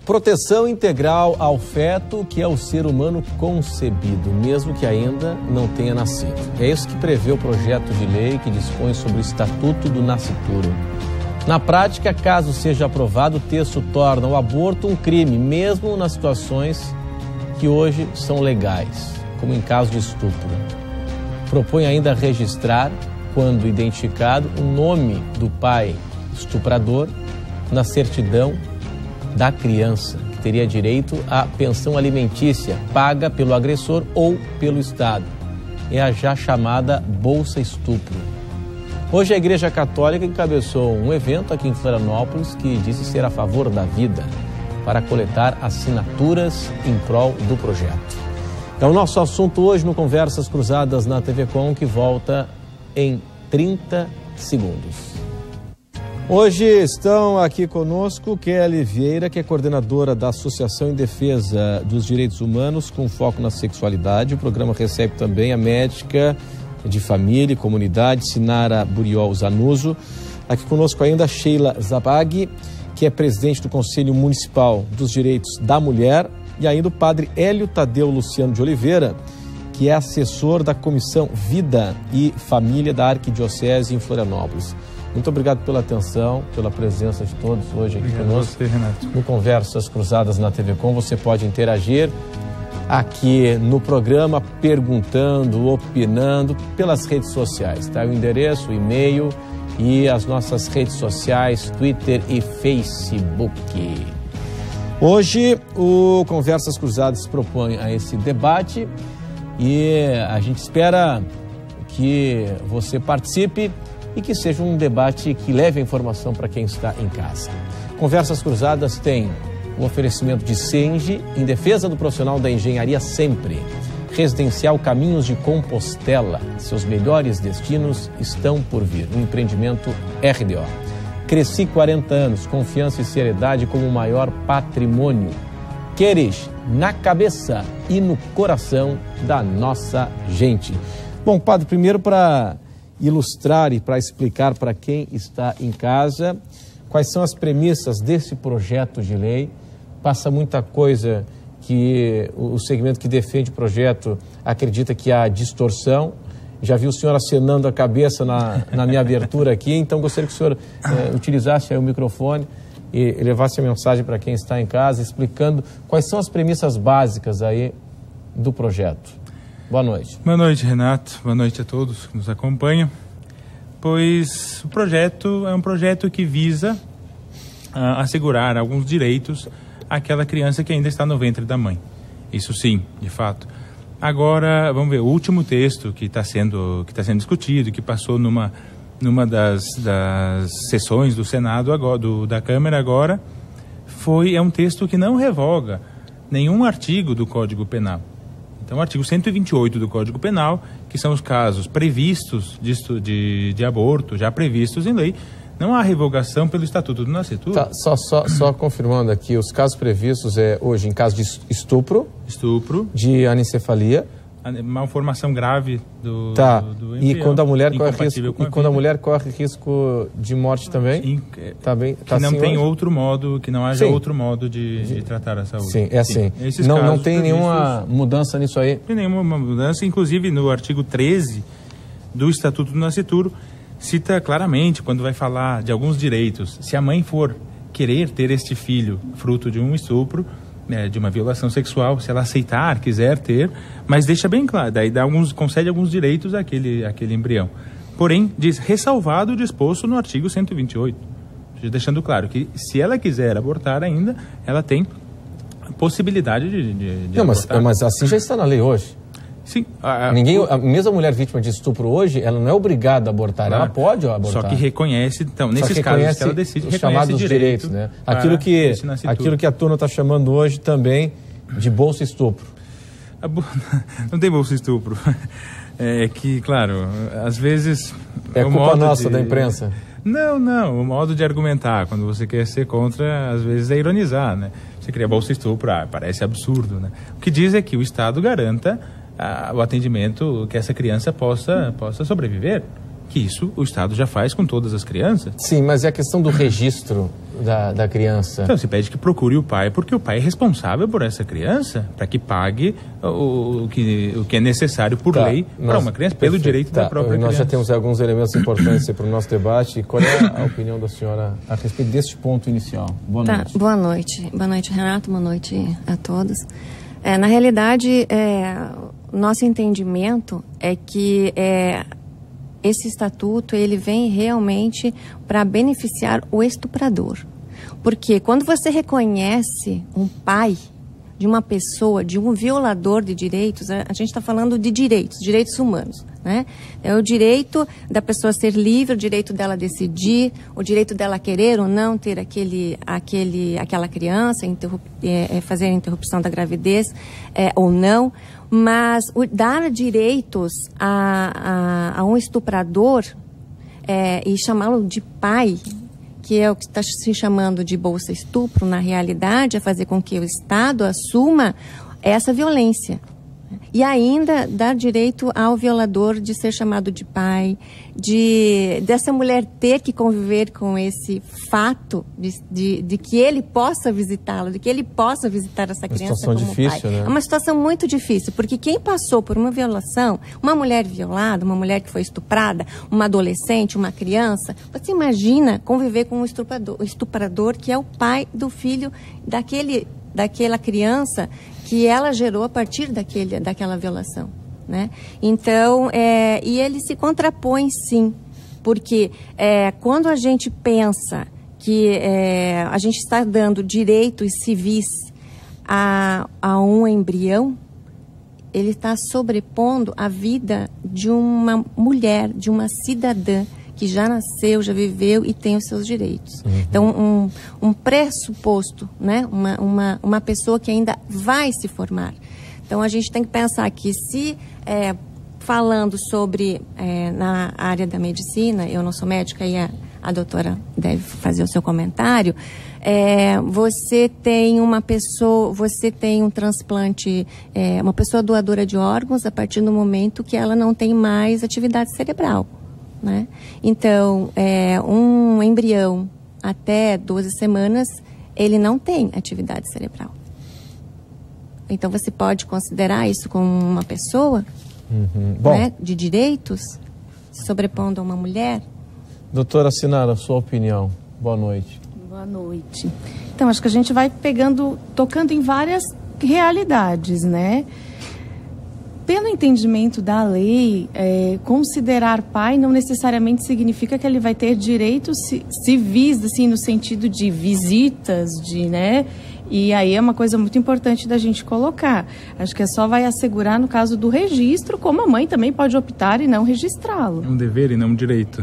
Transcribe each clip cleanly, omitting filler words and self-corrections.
Proteção integral ao feto, que é o ser humano concebido, mesmo que ainda não tenha nascido. É isso que prevê o projeto de lei que dispõe sobre o Estatuto do Nascituro. Na prática, caso seja aprovado, o texto torna o aborto um crime, mesmo nas situações que hoje são legais, como em caso de estupro. Propõe ainda registrar, quando identificado, o nome do pai estuprador na certidão da criança, que teria direito à pensão alimentícia paga pelo agressor ou pelo Estado. É a já chamada Bolsa Estupro. Hoje a Igreja Católica encabeçou um evento aqui em Florianópolis que disse ser a favor da vida, para coletar assinaturas em prol do projeto. É o nosso assunto hoje no Conversas Cruzadas na TV Com, que volta em 30 segundos. Hoje estão aqui conosco Kelly Vieira, que é coordenadora da Associação em Defesa dos Direitos Humanos com foco na sexualidade. O programa recebe também a médica de família e comunidade, Sinara Buriol Zanuso. Aqui conosco ainda Sheila Zabag, que é presidente do Conselho Municipal dos Direitos da Mulher, e ainda o padre Hélio Tadeu Luciano de Oliveira, que é assessor da Comissão Vida e Família da Arquidiocese em Florianópolis. Muito obrigado pela atenção, pela presença de todos hoje aqui conosco. Você, Renato. No Conversas Cruzadas na TV Com, você pode interagir aqui no programa, perguntando, opinando pelas redes sociais, tá? O endereço, o e-mail e as nossas redes sociais, Twitter e Facebook. Hoje o Conversas Cruzadas propõe a esse debate e a gente espera que você participe e que seja um debate que leve a informação para quem está em casa. Conversas Cruzadas tem o oferecimento de Senge, em defesa do profissional da engenharia sempre. Residencial Caminhos de Compostela, seus melhores destinos estão por vir. Um empreendimento RDO. Cresci 40 anos, confiança e seriedade como o maior patrimônio. Queres na cabeça e no coração da nossa gente. Bom, padre, primeiro para ilustrar e para explicar para quem está em casa quais são as premissas desse projeto de lei. Passa muita coisa que o segmento que defende o projeto acredita que há distorção. Já vi o senhor acenando a cabeça na minha abertura aqui, então gostaria que o senhor utilizasse aí o microfone e levasse a mensagem para quem está em casa, explicando quais são as premissas básicas aí do projeto. Boa noite. Boa noite, Renato. Boa noite a todos que nos acompanham. Pois o projeto é um projeto que visa assegurar alguns direitos àquela criança que ainda está no ventre da mãe. Isso sim, de fato. Agora, vamos ver, o último texto que está sendo discutido, que passou numa das sessões do Senado, agora, da Câmara agora, é um texto que não revoga nenhum artigo do Código Penal. Então, o artigo 128 do Código Penal, que são os casos previstos de aborto, já previstos em lei, não há revogação pelo Estatuto do Nascituro. Tá, só confirmando aqui, os casos previstos hoje em caso de estupro, de anencefalia, malformação grave do embrião, e quando a mulher corre risco de morte também? Que não tem hoje? Outro modo, que não haja outro modo de tratar a saúde. Sim, é assim. Não tem nenhuma mudança nisso aí? Não tem nenhuma mudança, inclusive no artigo 13 do Estatuto do Nascituro, cita claramente, quando vai falar de alguns direitos, se a mãe for querer ter este filho fruto de um estupro, de uma violação sexual, se ela aceitar, quiser ter, mas deixa bem claro, daí concede alguns direitos àquele embrião. Porém, diz ressalvado o disposto no artigo 128, deixando claro que se ela quiser abortar ainda, ela tem possibilidade de abortar. Mas assim já está na lei hoje. Sim. Mesmo a mulher vítima de estupro hoje, ela não é obrigada a abortar, ela pode abortar. Só que reconhece, então, nesses casos que ela decide, os chamados direitos, né? Aquilo que a turma está chamando hoje também de bolsa estupro. Não tem bolsa estupro. É que, claro, às vezes... É culpa nossa da imprensa. Não, o modo de argumentar, quando você quer ser contra, às vezes é ironizar, né? Você cria bolsa estupro, parece absurdo, né? O que diz é que o Estado garanta o atendimento, que essa criança possa sobreviver. que isso o Estado já faz com todas as crianças. Sim, mas é a questão do registro da criança. Então, se pede que procure o pai, porque o pai é responsável por essa criança, para que pague o que é necessário por lei para uma criança, pelo direito da própria criança. Nós já temos alguns elementos importantes para o nosso debate. Qual é a opinião da senhora a respeito deste ponto inicial? Boa noite. Boa noite. Boa noite, Renato. Boa noite a todos. Na realidade, nosso entendimento é que esse estatuto ele vem realmente para beneficiar o estuprador. Porque quando você reconhece um pai de uma pessoa, de um violador de direitos, a gente está falando de direitos humanos, né? É o direito da pessoa ser livre, o direito dela decidir, o direito dela querer ou não ter aquela criança, fazer a interrupção da gravidez ou não. Mas dar direitos a um estuprador e chamá-lo de pai, que é o que está se chamando de bolsa estupro, na realidade é fazer com que o Estado assuma essa violência. E ainda dar direito ao violador de ser chamado de pai, dessa mulher ter que conviver com esse fato de que ele possa visitá-la, de que ele possa visitar essa criança como difícil, pai. Né? É uma situação muito difícil, porque quem passou por uma violação, uma mulher violada, uma mulher que foi estuprada, uma adolescente, uma criança, você imagina conviver com um estuprador que é o pai do filho daquela criança que ela gerou a partir daquela violação, né? Então, e ele se contrapõe, sim, porque quando a gente pensa que a gente está dando direitos civis a um embrião, ele está sobrepondo a vida de uma mulher, de uma cidadã, que já nasceu, já viveu e tem os seus direitos. Uhum. Então, um pressuposto, né? Uma pessoa que ainda vai se formar. Então, a gente tem que pensar que se, falando sobre, na área da medicina, eu não sou médica e a doutora deve fazer o seu comentário, você tem um transplante, uma pessoa doadora de órgãos a partir do momento que ela não tem mais atividade cerebral. Né? Então, um embrião até 12 semanas, ele não tem atividade cerebral. Então, você pode considerar isso como uma pessoa né, de direitos, se sobrepondo a uma mulher? Doutora Sinara, sua opinião. Boa noite. Boa noite. Então, acho que a gente vai tocando em várias realidades, né? Pelo entendimento da lei, considerar pai não necessariamente significa que ele vai ter direitos civis, assim, no sentido de visitas, né? E aí é uma coisa muito importante da gente colocar. Acho que só vai assegurar no caso do registro, como a mãe também pode optar e não registrá-lo. É um dever e não um direito.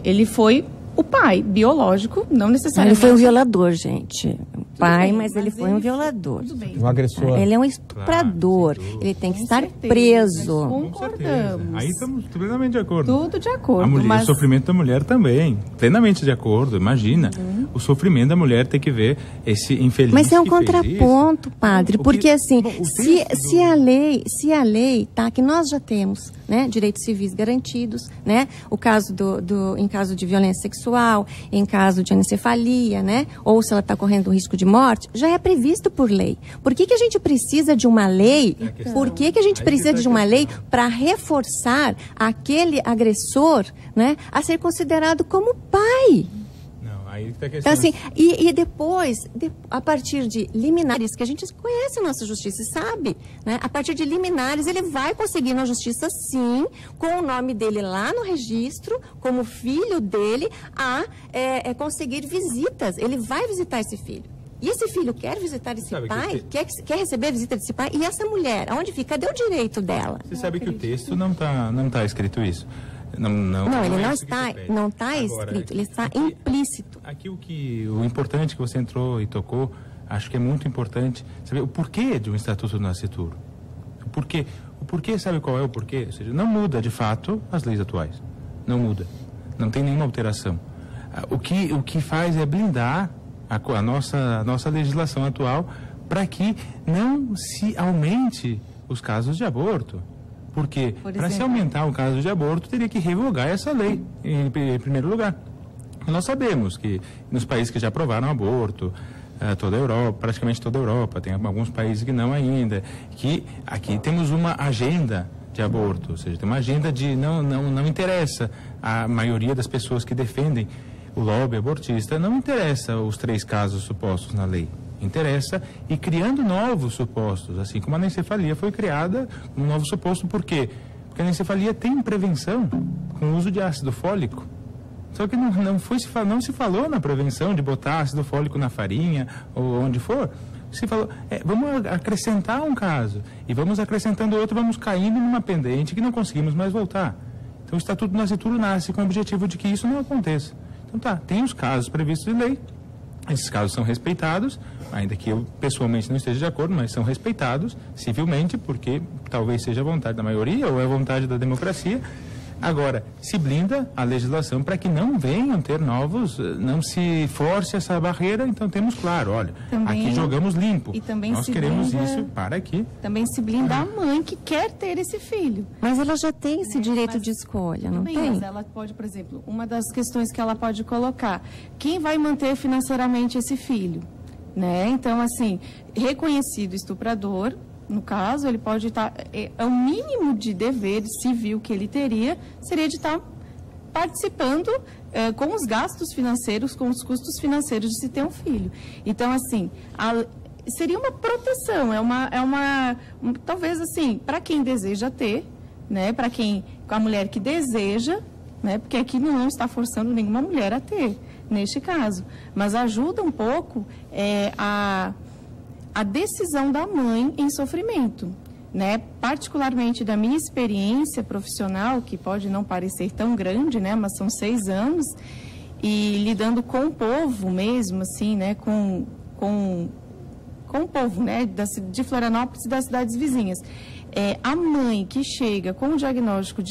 Ele foi o pai biológico, não necessariamente. Ele foi um violador, gente. Pai, mas ele foi um violador. Um agressor. Ele é um estuprador. Claro, ele tem que estar preso. Concordamos. Aí estamos plenamente de acordo. Tudo de acordo. O sofrimento da mulher também. Plenamente de acordo. Imagina. O sofrimento da mulher ter que ver esse infeliz. Mas é um contraponto, padre. Porque assim, se a lei, tá, que nós já temos, né, direitos civis garantidos, né? O caso em caso de violência sexual, em caso de anencefalia, né? Ou se ela está correndo risco de morte, já é previsto por lei. Por que a gente precisa de uma lei? Por que a gente precisa de uma lei para reforçar aquele agressor, né, a ser considerado como pai? Então, assim, e depois, a partir de liminares, que a gente conhece a nossa justiça e sabe, né? A partir de liminares, ele vai conseguir na justiça, sim, com o nome dele lá no registro, como filho dele, conseguir visitas. Ele vai visitar esse filho. E esse filho quer visitar esse pai, quer receber a visita desse pai, e essa mulher, aonde fica? Cadê o direito dela? Você sabe que o texto não tá escrito isso. Não, ele não está escrito, ele está implícito. Aqui o importante que você entrou e tocou, acho que é muito importante saber o porquê de um Estatuto do Nascituro. O porquê, sabe qual é o porquê? Ou seja, não muda de fato as leis atuais. Não muda. Não tem nenhuma alteração. O que faz é blindar a nossa legislação atual para que não se aumente os casos de aborto. Porque para se aumentar o caso de aborto, teria que revogar essa lei, em primeiro lugar. Nós sabemos que nos países que já aprovaram aborto, toda a Europa, praticamente toda a Europa, tem alguns países que não ainda, que aqui temos uma agenda de aborto, ou seja, tem uma agenda de não interessa a maioria das pessoas que defendem o lobby abortista, não interessa os 3 casos supostos na lei. Interessa ir criando novos supostos, assim como a anencefalia foi criada um novo suposto. Por quê? Porque a anencefalia tem prevenção com o uso de ácido fólico. Só que não se falou na prevenção de botar ácido fólico na farinha ou onde for. Se falou, vamos acrescentar um caso, e vamos acrescentando outro, vamos caindo numa pendente que não conseguimos mais voltar. Então o Estatuto do Nascituro nasce com o objetivo de que isso não aconteça. Então tá, tem os casos previstos em lei, esses casos são respeitados, ainda que eu pessoalmente não esteja de acordo, mas são respeitados civilmente, porque talvez seja a vontade da maioria ou é a vontade da democracia. Agora, se blinda a legislação para que não venham ter novos, não se force essa barreira, então temos claro, olha, também, aqui jogamos limpo, e também nós queremos isso para aqui. Também se blinda a mãe que quer ter esse filho. Mas ela já tem esse direito de escolha, não tem? Mas ela pode, por exemplo, uma das questões que ela pode colocar, quem vai manter financeiramente esse filho? Né? Então, assim, reconhecido estuprador, no caso, ele pode estar... o mínimo de dever civil que ele teria seria de estar participando com os gastos financeiros, com os custos financeiros de se ter um filho. Então, assim, seria uma proteção, talvez, assim, para quem deseja ter, né, para a mulher que deseja, né, porque aqui não está forçando nenhuma mulher a ter, neste caso, mas ajuda um pouco a decisão da mãe em sofrimento, né? Particularmente da minha experiência profissional, que pode não parecer tão grande, né? Mas são 6 anos, e lidando com o povo mesmo, assim, né? Com o povo, né? De Florianópolis e das cidades vizinhas. A mãe que chega com o diagnóstico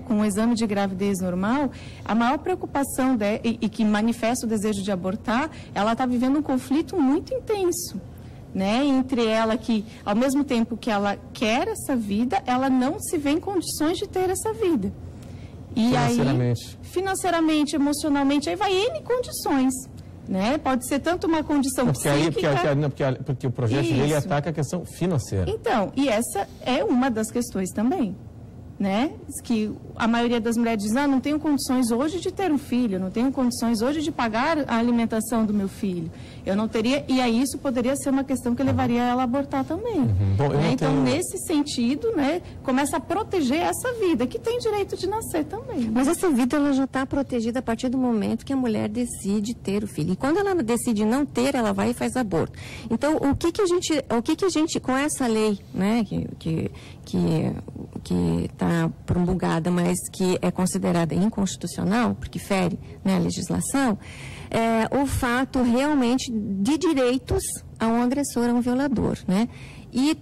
com um exame de gravidez normal, a maior preocupação e que manifesta o desejo de abortar, ela está vivendo um conflito muito intenso. Né, entre ela que, ao mesmo tempo que ela quer essa vida, ela não se vê em condições de ter essa vida. E financeiramente, emocionalmente, aí vai N condições. Né? Pode ser tanto uma condição psíquica... Porque o projeto dele ataca a questão financeira. Então, e essa é uma das questões também. Né? Que a maioria das mulheres diz, não tenho condições hoje de ter um filho, não tenho condições hoje de pagar a alimentação do meu filho. Eu não teria, e aí isso poderia ser uma questão que levaria ela a abortar também. Bom, né? Então, nesse sentido, né, começa a proteger essa vida, que tem direito de nascer também. Mas essa vida ela já está protegida a partir do momento que a mulher decide ter o filho. E quando ela decide não ter, ela vai e faz aborto. Então, o que a gente, com essa lei, né, que está promulgada, mas que é considerada inconstitucional, porque fere, né, a legislação, o fato realmente de direitos a um agressor, a um violador, né? E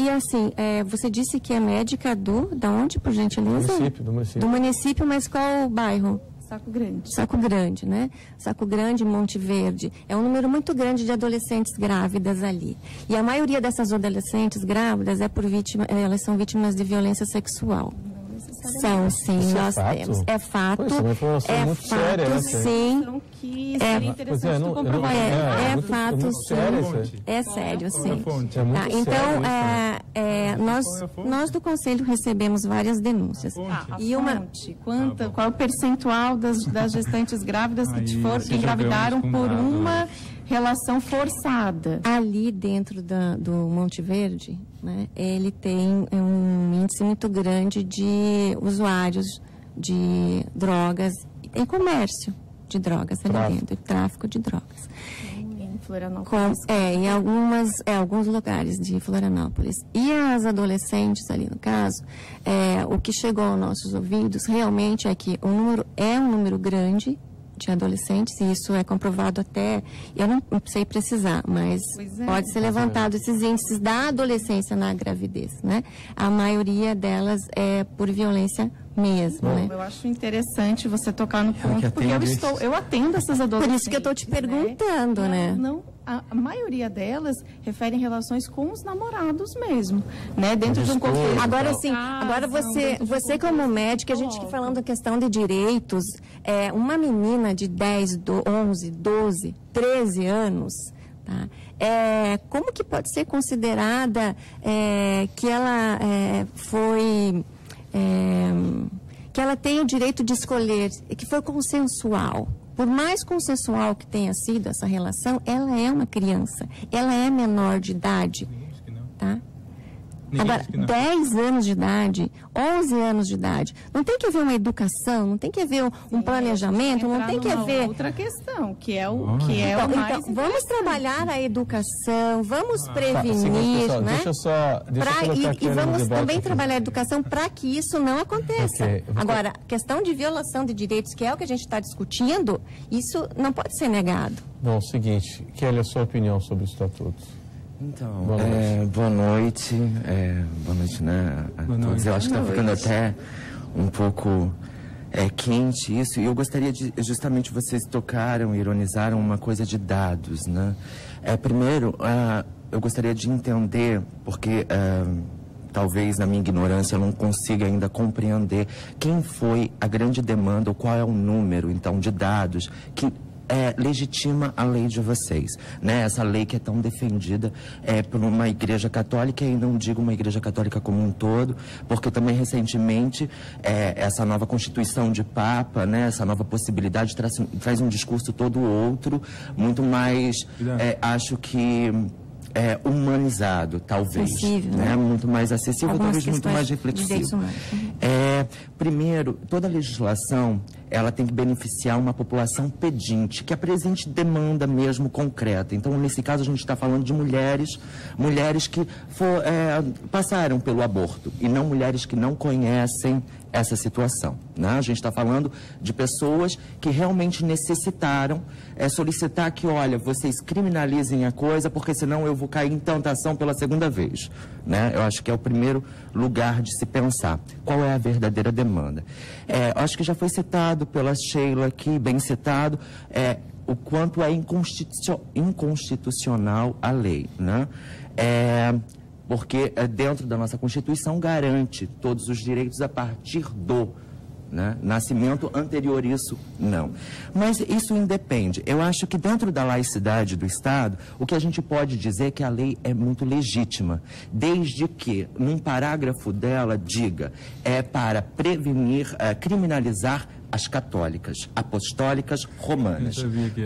assim, você disse que é médica da onde, por gentileza? Do município. Do município, mas qual o bairro? Saco Grande. Saco Grande, né? Saco Grande, Monte Verde. É um número muito grande de adolescentes grávidas ali. E a maioria dessas adolescentes grávidas elas são vítimas de violência sexual. São, sim, isso nós temos. É fato. É fato, sim. Seria interessante tu comprovar. É fato, sim. É sério, sim. Então, nós do Conselho recebemos várias denúncias. Qual é o percentual das gestantes grávidas que engravidaram por uma relação forçada? Ali dentro do Monte Verde, né, ele tem um índice muito grande de usuários de drogas, em comércio de drogas ali dentro, tráfico de drogas. Em Florianópolis. Em alguns lugares de Florianópolis. E as adolescentes ali, no caso, o que chegou aos nossos ouvidos realmente é que o número é um número grande de adolescentes, e isso é comprovado até, eu não sei precisar, mas pode ser levantado esses índices da adolescência na gravidez, né? A maioria delas é por violência mesmo, né? Eu acho interessante você tocar no ponto, porque eu atendo essas adolescentes. Por isso que eu estou te perguntando, né? a maioria delas referem relações com os namorados mesmo, né? Dentro de um contexto. Agora sim, agora você como médica, a gente falando da questão de direitos, uma menina de 10, 11, 12, 13 anos, tá? Como que pode ser considerada que ela que ela tem o direito de escolher, que foi consensual? Por mais consensual que tenha sido essa relação, ela é uma criança, ela é menor de idade, tá? Agora, 10 anos de idade, 11 anos de idade, não tem que haver uma educação, não tem que haver um planejamento, não tem que haver... outra questão, que é o mais então, vamos trabalhar a educação, vamos prevenir, pessoal, né? Deixa e vamos também trabalhar a educação para que isso não aconteça. Okay. Agora, questão de violação de direitos, que é o que a gente está discutindo, isso não pode ser negado. Bom, seguinte, Kelly, a sua opinião sobre o estatuto? Então, boa noite, né, a todos. Eu acho que está ficando até um pouco quente isso, e eu gostaria de, justamente, vocês tocaram, ironizaram uma coisa de dados, né? Primeiro, eu gostaria de entender, porque talvez na minha ignorância eu não consiga ainda compreender quem foi a grande demanda, ou qual é o número, então, de dados que legitima a lei de vocês, né? Essa lei que é tão defendida por uma igreja católica, e não digo uma igreja católica como um todo, porque também recentemente essa nova constituição de Papa, né? Essa nova possibilidade traz um discurso todo outro, muito mais, acho que humanizado, talvez, acessível, né? Muito mais acessível, algumas talvez muito mais reflexivo. Primeiro, toda legislação, ela tem que beneficiar uma população pedinte, que apresente demanda mesmo concreta. Então, nesse caso, a gente está falando de mulheres que passaram pelo aborto, e não mulheres que não conhecem essa situação, né? A gente está falando de pessoas que realmente necessitaram solicitar que, olha, vocês criminalizem a coisa, porque senão eu vou cair em tentação pela segunda vez, né? Eu acho que é o primeiro lugar de se pensar. Qual é a verdadeira demanda? Acho que já foi citado pela Sheila aqui, bem citado, o quanto é inconstitucional a lei, né? Porque dentro da nossa Constituição garante todos os direitos a partir do nascimento. Anterior isso, não. Mas isso independe. Eu acho que dentro da laicidade do Estado, o que a gente pode dizer é que a lei é muito legítima, desde que, num parágrafo dela, diga para prevenir, criminalizar as católicas, apostólicas, romanas,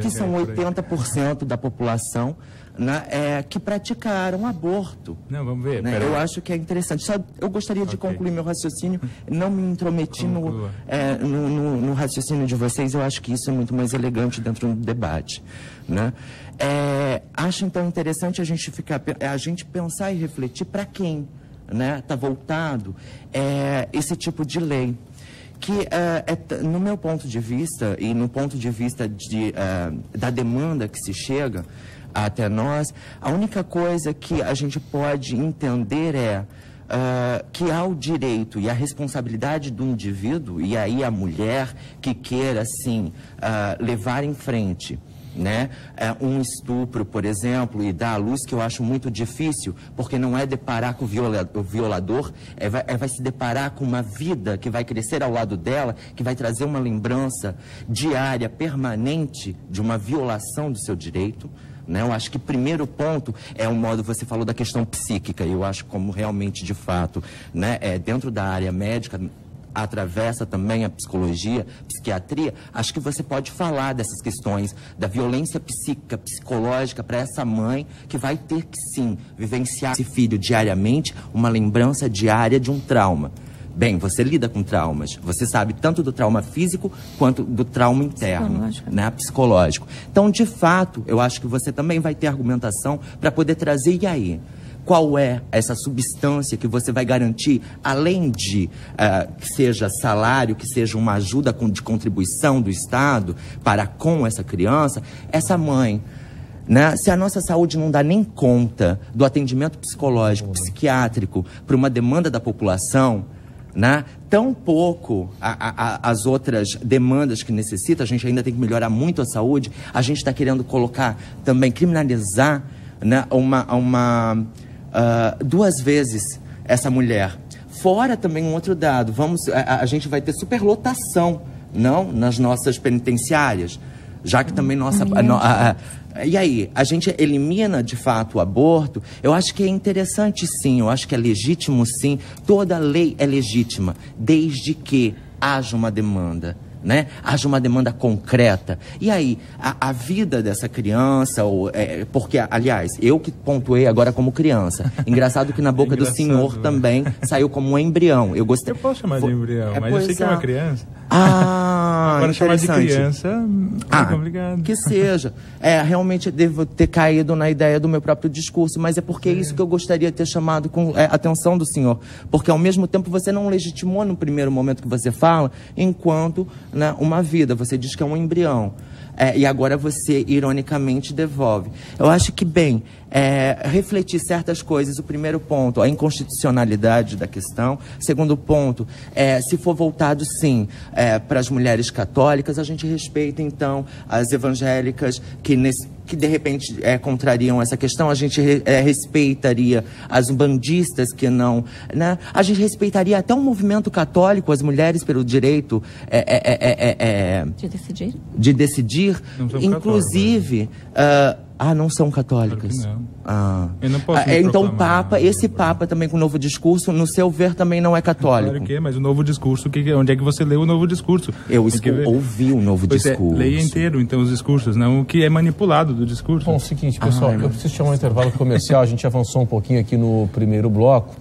que são 80% da população, né, que praticaram aborto. Não, vamos ver. Né? Eu acho que é interessante. Só eu gostaria de concluir meu raciocínio, não me intrometer no raciocínio de vocês. Eu acho que isso é muito mais elegante dentro do debate, né? Acho então interessante a gente pensar e refletir para quem, né, está voltado esse tipo de lei. Que, no meu ponto de vista, e no ponto de vista da demanda que se chega até nós, a única coisa que a gente pode entender que há o direito e a responsabilidade do indivíduo, e aí a mulher que queira, sim, levar em frente, né, um estupro, por exemplo, e dar à luz, que eu acho muito difícil, porque não é deparar com o violador, vai se deparar com uma vida que vai crescer ao lado dela, que vai trazer uma lembrança diária, permanente, de uma violação do seu direito, né? Eu acho que o primeiro ponto é um modo, você falou da questão psíquica, e eu acho como realmente, de fato, né, dentro da área médica, atravessa também a psicologia, psiquiatria, acho que você pode falar dessas questões da violência psíquica, psicológica para essa mãe que vai ter que, sim, vivenciar esse filho diariamente, uma lembrança diária de um trauma. Bem, você lida com traumas, você sabe tanto do trauma físico quanto do trauma interno, né, psicológico. Então, de fato, eu acho que você também vai ter argumentação para poder trazer, e aí? Qual é essa substância que você vai garantir, além de que seja salário, que seja uma ajuda de contribuição do Estado para com essa criança, essa mãe, né? Se a nossa saúde não dá nem conta do atendimento psicológico, psiquiátrico, para uma demanda da população, né? Tão pouco as outras demandas que necessita, a gente ainda tem que melhorar muito a saúde, a gente está querendo colocar também, criminalizar, né, duas vezes essa mulher. Fora também um outro dado, a gente vai ter superlotação, não, nas nossas penitenciárias, já que também e aí, a gente elimina de fato o aborto? Eu acho que é interessante sim, eu acho que é legítimo sim, toda lei é legítima, desde que haja uma demanda, né? Haja uma demanda concreta. E aí, a vida dessa criança, porque, aliás, eu que pontuei agora como criança. Engraçado que na boca do senhor também saiu como um embrião. Eu posso chamar de embrião, mas eu sei que é uma criança. Agora chamar de criança é complicado. Que seja. Realmente devo ter caído na ideia do meu próprio discurso, mas é porque é isso que eu gostaria de ter chamado com a atenção do senhor. Porque ao mesmo tempo você não legitimou no primeiro momento que você fala, enquanto, né, uma vida. Você diz que é um embrião. E agora você, ironicamente, devolve. Eu acho que, bem, refletir certas coisas. O primeiro ponto, a inconstitucionalidade da questão. Segundo ponto, se for voltado, sim, para as mulheres católicas, a gente respeita, então, as evangélicas que de repente contrariam essa questão. A gente respeitaria as umbandistas que não, né? A gente respeitaria até o movimento católico, as mulheres pelo direito de decidir, inclusive não são católicas. Claro que não. Eu não posso então o Papa, esse Papa também com o novo discurso, no seu ver também não é católico. Claro que é, mas o novo discurso, onde é que você leu o novo discurso? Eu ouvi o novo discurso. Leia inteiro, então, os discursos, não o que é manipulado do discurso. Bom, é o seguinte, pessoal, eu preciso chamar um intervalo comercial, a gente avançou um pouquinho aqui no primeiro bloco,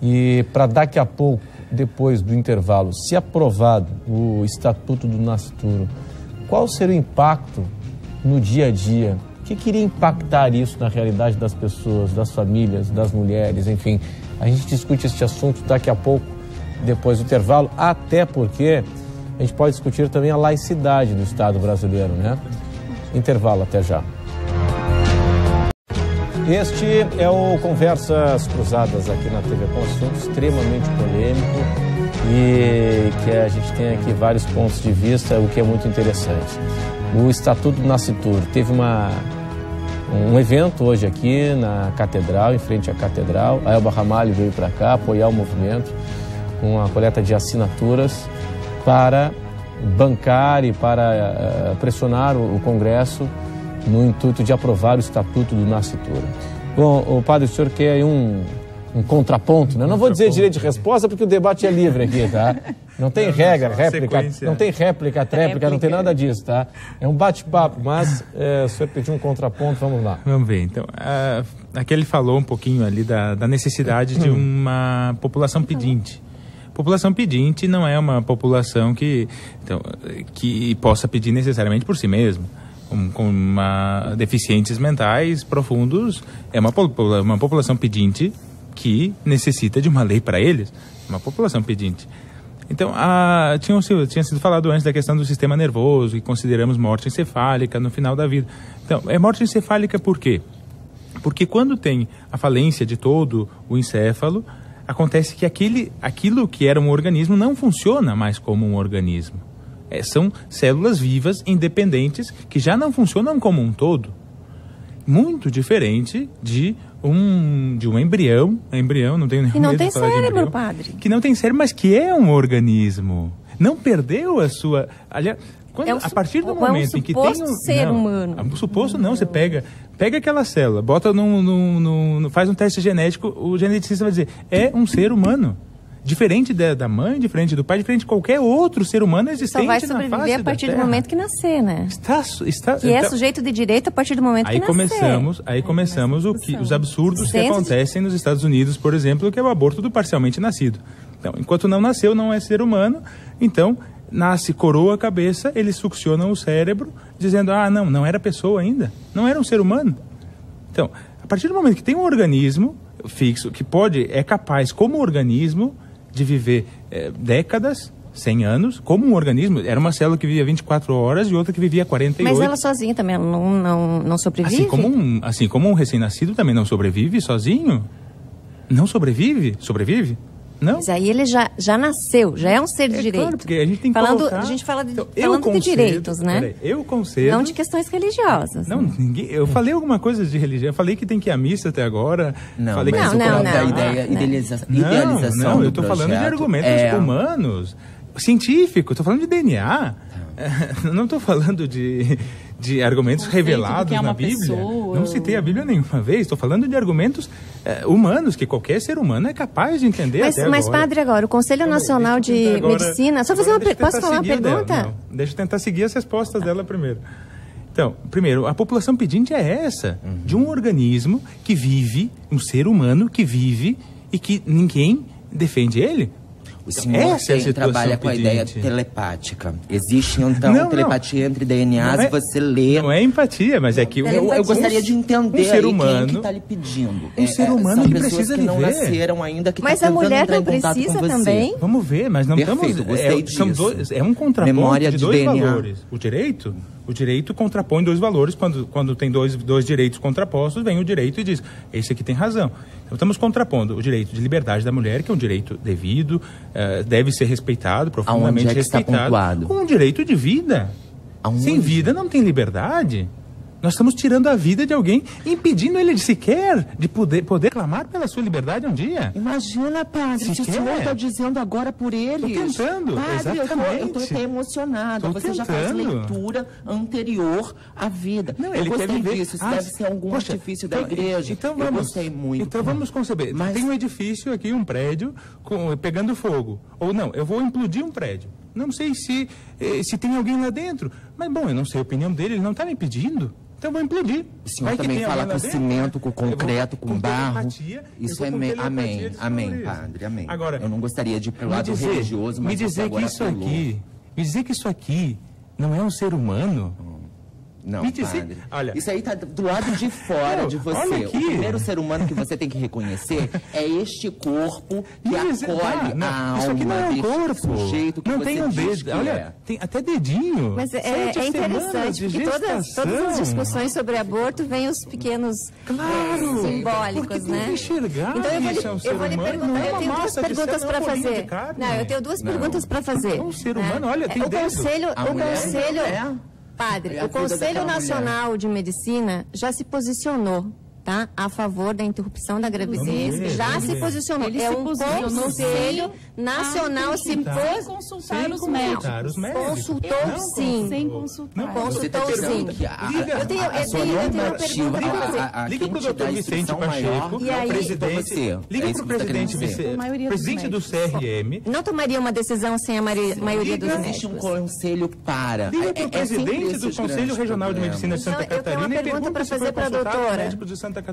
e para daqui a pouco, depois do intervalo, se aprovado o Estatuto do Nascituro, qual seria o impacto no dia a dia? O que iria impactar isso na realidade das pessoas, das famílias, das mulheres, enfim. A gente discute esse assunto daqui a pouco, depois do intervalo, até porque a gente pode discutir também a laicidade do Estado brasileiro, né? Intervalo, até já. Este é o Conversas Cruzadas aqui na TV com assunto extremamente polêmico e que a gente tem aqui vários pontos de vista, o que é muito interessante. O Estatuto do Nascituro teve um evento hoje aqui na Catedral, em frente à Catedral. A Elba Ramalho veio para cá apoiar o movimento com a coleta de assinaturas para bancar e para pressionar o Congresso no intuito de aprovar o Estatuto do Nascituro. Bom, o padre, o senhor quer um contraponto, né? Não vou dizer direito de resposta porque o debate é livre aqui, tá? Não tem réplica, não tem réplica, tréplica, não tem nada disso, tá? É um bate-papo, mas o senhor pediu um contraponto, vamos lá. Vamos ver, então. Aqui ele falou um pouquinho ali da necessidade de uma população pedinte. População pedinte não é uma população que possa pedir necessariamente por si mesmo. Com deficientes mentais profundos, é uma população pedinte que necessita de uma lei para eles, uma população pedinte. Então, tinha sido falado antes da questão do sistema nervoso, que consideramos morte encefálica no final da vida. Então, é morte encefálica por quê? Porque quando tem a falência de todo o encéfalo, acontece que aquilo que era um organismo não funciona mais como um organismo. São células vivas, independentes, que já não funcionam como um todo. Muito diferente de um embrião. Embrião, não tenho nenhum que não tem cérebro, padre. Que não tem cérebro, mas que é um organismo. Não perdeu a sua... Aliás, a partir do momento em que tem um ser humano. O suposto não, você pega aquela célula, bota faz um teste genético, o geneticista vai dizer, é um ser humano. Diferente da mãe, diferente do pai, diferente de qualquer outro ser humano existente na face da Terra. Só vai sobreviver a partir do momento que nascer, né? É sujeito de direito a partir do momento que nascer. Aí começamos os absurdos que acontecem nos Estados Unidos, por exemplo, que é o aborto do parcialmente nascido. Então, enquanto não nasceu, não é ser humano, então nasce, coroa a cabeça, eles succionam o cérebro, dizendo, não era pessoa ainda, não era um ser humano. Então, a partir do momento que tem um organismo fixo, que é capaz, como organismo, de viver décadas, 100 anos, como um organismo. Era uma célula que vivia 24 horas e outra que vivia 48. Mas ela sozinha também não sobrevive? Assim como um recém-nascido também não sobrevive sozinho? Não sobrevive? Sobrevive? Não? Mas aí ele já nasceu, já é um ser de direito. Claro, porque a gente tem que a gente fala de direitos, né? Peraí, eu concedo... Não de questões religiosas. Não, eu falei alguma coisa de religião. Eu falei que tem que ir à missa até agora. Não, falei mas que a ideia, idealização Não, eu estou falando de argumentos humanos, científicos. Estou falando de DNA. Não estou falando de argumentos revelados na Bíblia. Pessoa. Não citei a Bíblia nenhuma vez. Estou falando de argumentos humanos, que qualquer ser humano é capaz de entender até agora. Mas, padre, agora, o Conselho Nacional de Medicina... Só fazer posso falar uma pergunta? Deixa eu tentar seguir as respostas dela primeiro. Então, primeiro, a população pedinte é essa, de um organismo que vive, um ser humano que vive e que ninguém defende ele. O senhor trabalha com a ideia telepática. Existe, então, telepatia entre DNAs e você lê... Não é empatia, mas é que... Eu gostaria de entender ser humano, quem está lhe pedindo. Um ser humano que precisa que não nasceram ainda, que mas a mulher não precisa também? Vamos ver, mas não Perfeito, estamos... É um contraponto de dois valores. O direito contrapõe dois valores. Quando tem dois direitos contrapostos, vem o direito e diz, esse aqui tem razão. Então, estamos contrapondo o direito de liberdade da mulher, que é um direito devido, deve ser respeitado, profundamente respeitado, com um direito de vida. Sem vida não tem liberdade. Nós estamos tirando a vida de alguém, impedindo ele de sequer de poder clamar pela sua liberdade um dia. Imagina, padre, se o senhor está dizendo agora por ele. Estou tentando, padre, exatamente. Eu estou até emocionada. Você já faz leitura anterior à vida. Não, eu gostei disso. Isso deve ser algum artifício da igreja. Então eu gostei muito. Então vamos conceber. Tem um edifício aqui, um prédio, pegando fogo. Ou não, eu vou implodir um prédio. Não sei se tem alguém lá dentro. Mas, bom, eu não sei a opinião dele, ele não está me pedindo. Então eu vou implodir. O senhor também fala com cimento, com concreto, com barro. Isso é amém, padre, amém. Agora, eu não gostaria de ir para o lado religioso, mas me dizer que isso aqui não é um ser humano. Não, padre. Olha, isso aí está do lado de fora de você. O primeiro ser humano que você tem que reconhecer é este corpo que acolhe a alma isso aqui não é um corpo. Sujeito que não você tem um dedo. Olha, tem até dedinho. Mas é interessante, porque todas as discussões sobre aborto vêm os pequenos simbólicos, né? Então eu vou lhe perguntar, eu tenho duas perguntas para fazer. Não, eu tenho duas perguntas para fazer. Um ser humano, olha, tem dedo. Padre, o Conselho Nacional de Medicina já se posicionou, tá? A favor da interrupção da gravidez. Já se posicionou. Ele se posicionou. Conselho Nacional se consultar os médicos. Consultou sim. Sem consultar. Consultou sim. Eu tenho uma pergunta para fazer. Liga para o doutor Vicente Pacheco, liga para o presidente do CRM. Não tomaria uma decisão sem a maioria dos médicos. Existe um conselho para. Liga para o presidente do Conselho Regional de Medicina de Santa Catarina e pergunta para fazer para a doutora.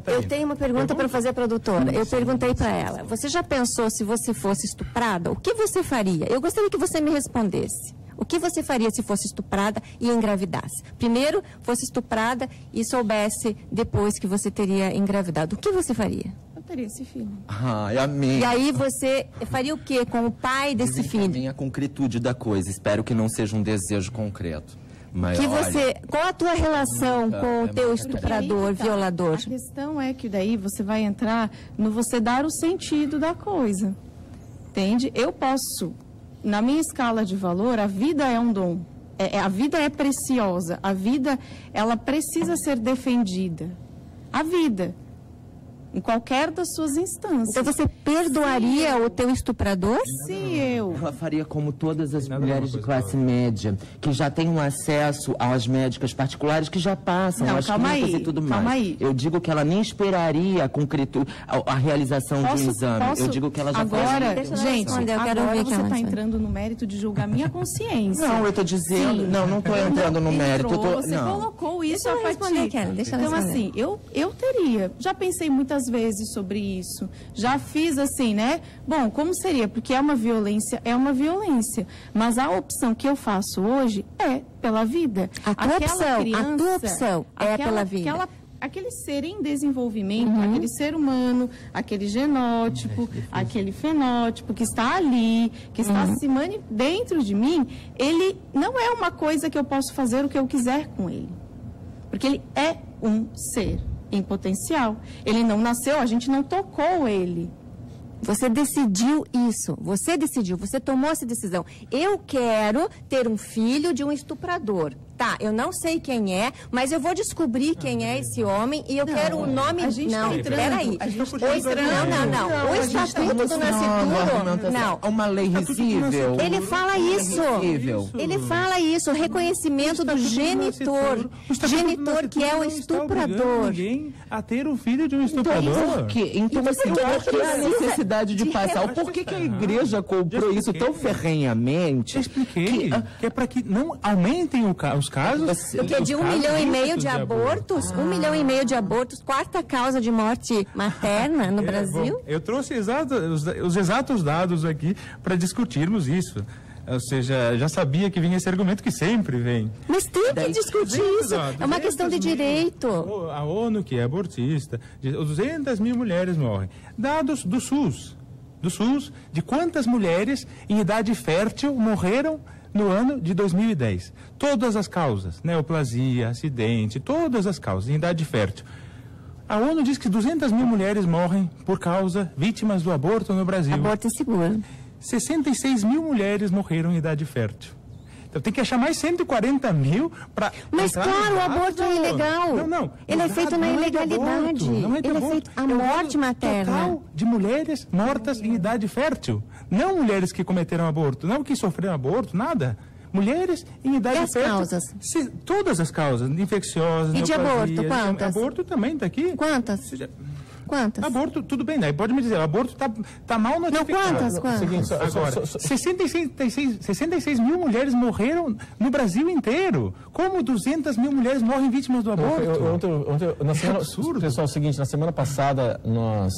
Eu tenho uma pergunta para fazer para a doutora. Eu perguntei para ela, você já pensou se você fosse estuprada? O que você faria? Eu gostaria que você me respondesse. O que você faria se fosse estuprada e engravidasse? Primeiro, fosse estuprada e soubesse depois que você teria engravidado. O que você faria? Eu teria esse filho. Ai, amém. E aí você faria o quê com o pai desse filho? A concretude da coisa. Espero que não seja um desejo concreto. Mas, qual a tua relação com o teu estuprador, violador? A questão é que daí você vai entrar no você dar o sentido da coisa. Entende? Eu posso, na minha escala de valor, a vida é um dom. A vida é preciosa. A vida, ela precisa ser defendida. A vida. Em qualquer das suas instâncias. Então você perdoaria o teu estuprador? Sim, eu. Ela faria como todas as mulheres de classe média, que já têm um acesso às médicas particulares, que já passam às clínicas e tudo mais. Aí. Eu digo que ela nem esperaria a realização de um exame. Eu digo que ela já agora, gente, agora você está entrando no mérito de julgar minha consciência. Não, eu estou dizendo... Sim. Não estou entrando no mérito. Você colocou isso a partir. Então, assim, eu teria. Já pensei muitas vezes sobre isso. Já fiz assim, né? Bom, como seria? Porque é uma violência. Mas a opção que eu faço hoje é pela vida. A tua opção é pela vida. Aquele ser em desenvolvimento, aquele ser humano, aquele genótipo, aquele fenótipo que está ali, que está dentro de mim, ele não é uma coisa que eu posso fazer o que eu quiser com ele. Porque ele é um ser em potencial. Ele não nasceu, a gente não tocou ele. Você decidiu isso. Você decidiu, você tomou essa decisão. Eu quero ter um filho de um estuprador. Tá, eu não sei quem é, mas eu vou descobrir quem é esse homem e eu quero o nome... Não, peraí. Não. O Estatuto do Nascituro... Não. É uma lei risível. Ele fala isso. Ele fala isso. Reconhecimento do genitor. Genitor que é o estuprador. Ninguém a ter o filho de um estuprador. Então, assim, por que a necessidade de passar? Por que a igreja comprou isso tão ferrenhamente? Eu expliquei. Que é para que não aumentem os casos. Porque de 1,5 milhão de abortos, 1,5 milhão de abortos, quarta causa de morte materna no Brasil. Bom, eu trouxe os exatos dados aqui para discutirmos isso. Ou seja, já sabia que vinha esse argumento que sempre vem. Mas tem que discutir isso. É uma questão de direito. A ONU, que é abortista, 200 mil mulheres morrem. Dados do SUS. De quantas mulheres em idade fértil morreram no ano de 2010. Todas as causas, neoplasia, acidente, todas as causas em idade fértil. A ONU diz que 200 mil mulheres morrem por causa vítimas do aborto no Brasil. Aborto é seguro. 66 mil mulheres morreram em idade fértil. Então tem que achar mais 140 mil para... Mas claro, o aborto é ilegal. Não. Ele é feito na ilegalidade. Ele é feito a morte materna. Total de mulheres mortas em idade fértil. Não mulheres que cometeram aborto, não que sofreram aborto, nada. Mulheres em idade fértil. E as causas? Todas as causas, infecciosas, e de aborto, quantas? Aborto também está aqui. Quantas? Quantas? Aborto, tudo bem, daí pode me dizer, o aborto tá mal notificado. Não, quantas? Seguinte, agora, 66 mil mulheres morreram no Brasil inteiro. Como 200 mil mulheres morrem vítimas do aborto? Absurdo. Pessoal, é o seguinte, na semana passada nós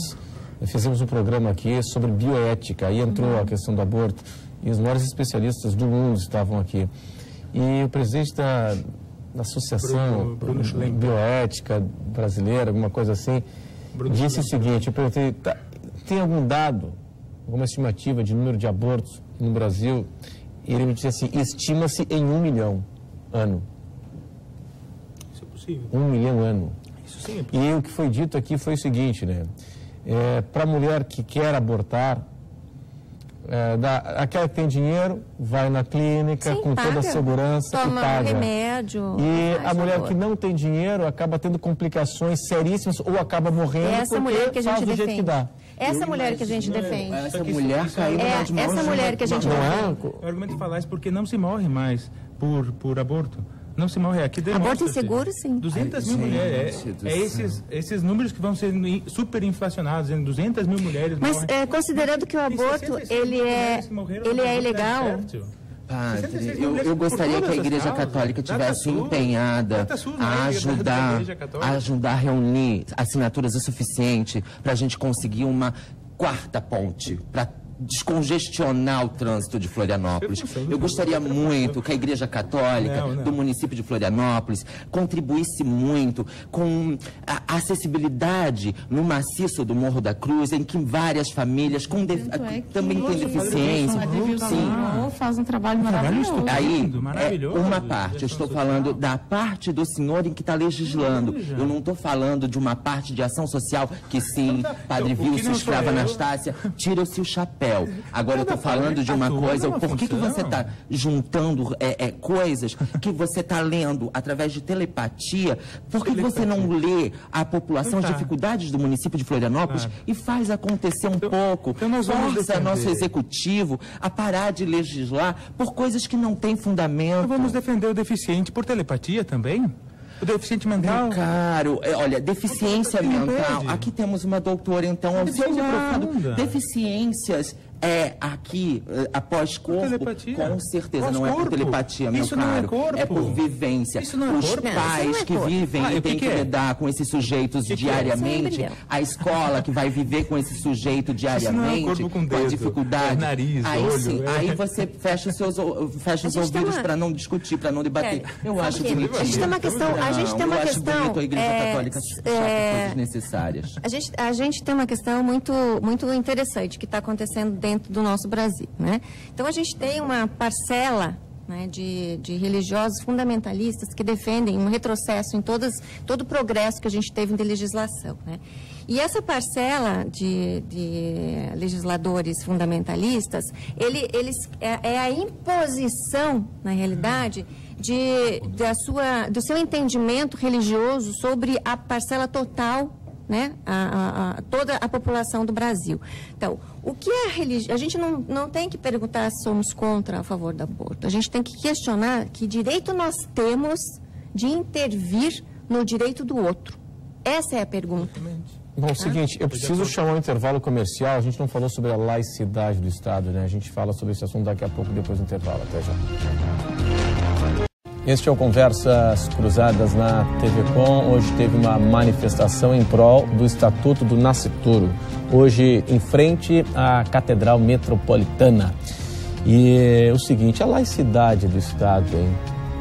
fizemos um programa aqui sobre bioética, aí entrou a questão do aborto, e os maiores especialistas do mundo estavam aqui. E o presidente da Associação Bruno Bioética Brasileira, alguma coisa assim, disse o seguinte, eu perguntei, tem algum dado, alguma estimativa de número de abortos no Brasil? E ele me disse assim, estima-se em 1 milhão ano. Isso é possível. 1 milhão ano. Isso sim é possível. E o que foi dito aqui foi o seguinte, né? Para a mulher que quer abortar, aquela que tem dinheiro, vai na clínica, com toda a segurança, toma e paga. Remédio. E a mulher que não tem dinheiro acaba tendo complicações seríssimas ou acaba morrendo essa mulher que a gente do jeito que dá. Essa mulher que a gente defende. Essa mulher caiu nas mãos essa mulher que a gente defende. O argumento falar isso porque não se morre mais por aborto. Não se morre aqui. Aborto inseguro, sim. 200 mil mulheres. Esses números que vão ser super inflacionados, 200 mil mulheres. Mas considerando que o aborto ele é ilegal. Padre, eu gostaria que a Igreja Católica tivesse empenhada a ajudar a reunir assinaturas o suficiente para a gente conseguir uma quarta ponte para descongestionar o trânsito de Florianópolis. Eu gostaria muito que a Igreja Católica do município de Florianópolis contribuísse muito com a acessibilidade no maciço do Morro da Cruz, em que várias famílias também têm deficiência. Sim, faz um trabalho maravilhoso. Aí, uma parte, eu estou falando da parte do senhor em que está legislando. Eu não estou falando de uma parte de ação social que sim, Padre Wilson, escrava Anastácia, tira-se o chapéu. Agora eu estou falando de uma coisa, por que você está juntando coisas que você está lendo através de telepatia? Por que você não lê a população, as dificuldades do município de Florianópolis e faz acontecer um pouco? Força nosso executivo a parar de legislar por coisas que não têm fundamento. Então vamos defender o deficiente por telepatia também? O deficiente mental? Meu caro, olha, deficiência mental. Aqui temos uma doutora, então, auxílio profundo. Deficiências aqui, após corpo, com certeza não é por telepatia, meu caro. É por vivência. Os pais que vivem e têm que lidar com esses sujeitos diariamente, a escola que vai viver com esse sujeito diariamente, com a dificuldade. Aí você fecha os ouvidos para não discutir, para não debater. Eu acho bonitinho. A gente tem uma questão. A gente tem uma questão. A Igreja Católica coisas necessárias. A gente tem uma questão muito interessante que está acontecendo dentro do nosso Brasil, né? Então a gente tem uma parcela, né, de religiosos fundamentalistas que defendem um retrocesso em todo o progresso que a gente teve de legislação, né? E essa parcela de legisladores fundamentalistas, é a imposição, na realidade, do seu entendimento religioso sobre a parcela total, né, toda a população do Brasil. Então, o que é a religião? A gente não tem que perguntar se somos contra ou a favor do aborto. A gente tem que questionar que direito nós temos de intervir no direito do outro. Essa é a pergunta. Bom, é o seguinte, eu preciso chamar um intervalo comercial. A gente não falou sobre a laicidade do Estado, né? A gente fala sobre esse assunto daqui a pouco, depois do intervalo. Até já. Este é o Conversas Cruzadas na TV Com. Hoje teve uma manifestação em prol do Estatuto do Nascituro. Hoje, em frente à Catedral Metropolitana. E o seguinte, a laicidade do Estado, hein?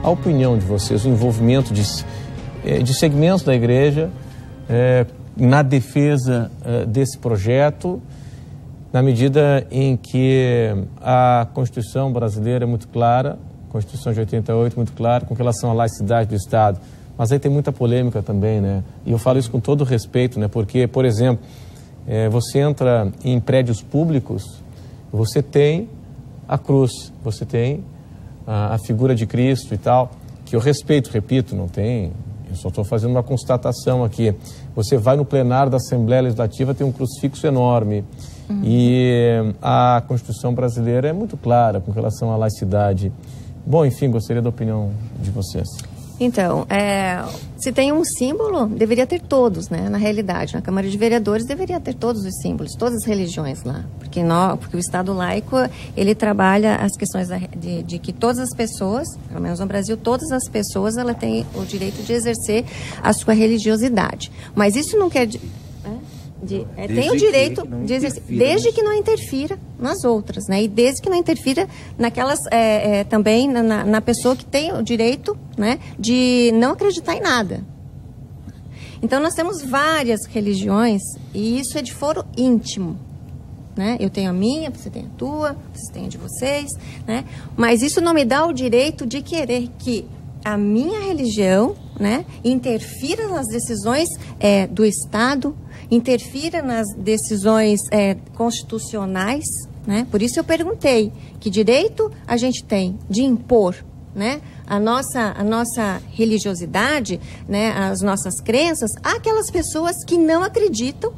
A opinião de vocês, o envolvimento de segmentos da igreja na defesa desse projeto, na medida em que a Constituição brasileira é muito clara, a Constituição de 88 muito clara com relação à laicidade do Estado. Mas aí tem muita polêmica também, né? E eu falo isso com todo respeito, né? Porque, por exemplo, você entra em prédios públicos, você tem a cruz, você tem a figura de Cristo e tal, que eu respeito, repito, não tem... Eu só estou fazendo uma constatação aqui. Você vai no plenário da Assembleia Legislativa, tem um crucifixo enorme. E a Constituição brasileira é muito clara com relação à laicidade. Bom, enfim, gostaria da opinião de vocês. Então, se tem um símbolo, deveria ter todos, né? Na realidade, na Câmara de Vereadores deveria ter todos os símbolos, todas as religiões lá. Porque o Estado laico, ele trabalha as questões de que todas as pessoas, pelo menos no Brasil, todas as pessoas, ela tem o direito de exercer a sua religiosidade. Mas isso não quer... tem o direito de exercer, desde que não interfira nas outras, né? E desde que não interfira naquelas, também na pessoa que tem o direito, né, de não acreditar em nada. Então, nós temos várias religiões e isso é de foro íntimo, né? Eu tenho a minha, você tem a tua, vocês têm a de vocês, né? Mas isso não me dá o direito de querer que a minha religião, né, interfira nas decisões do Estado, interfira nas decisões constitucionais, né? Por isso eu perguntei que direito a gente tem de impor, né, a nossa religiosidade, né, as nossas crenças àquelas pessoas que não acreditam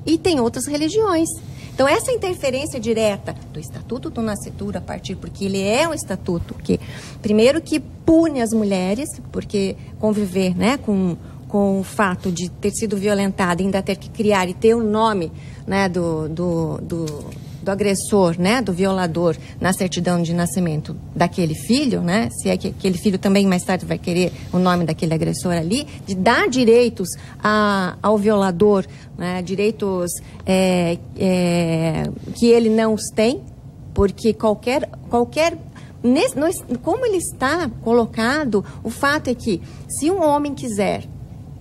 e têm outras religiões. Então, essa interferência direta do Estatuto do Nascituro, a partir, porque ele é um estatuto que, primeiro, que pune as mulheres, porque conviver, né, com o fato de ter sido violentada, ainda ter que criar e ter o nome, né, do agressor, né, do violador na certidão de nascimento daquele filho, né, se é que aquele filho também mais tarde vai querer o nome daquele agressor ali, de dar direitos ao violador, né, direitos que ele não os tem, porque qualquer como ele está colocado, o fato é que se um homem quiser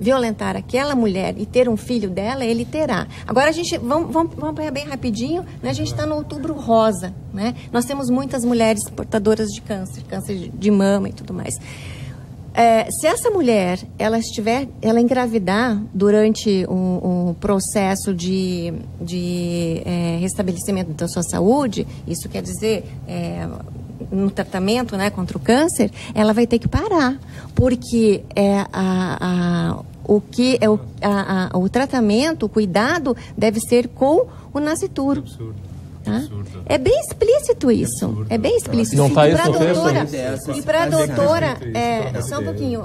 violentar aquela mulher e ter um filho dela, ele terá. Agora, vamos bem rapidinho, né? A gente está no Outubro Rosa, né? Nós temos muitas mulheres portadoras de câncer de mama e tudo mais. Se essa mulher, ela engravidar durante o processo de restabelecimento da sua saúde, isso quer dizer... no tratamento, né, contra o câncer, ela vai ter que parar, porque o tratamento, o cuidado deve ser com o nascituro. Absurdo. Tá? Absurdo. É bem explícito isso. Absurdo. É bem explícito. Não está isso e para a doutora, só um pouquinho,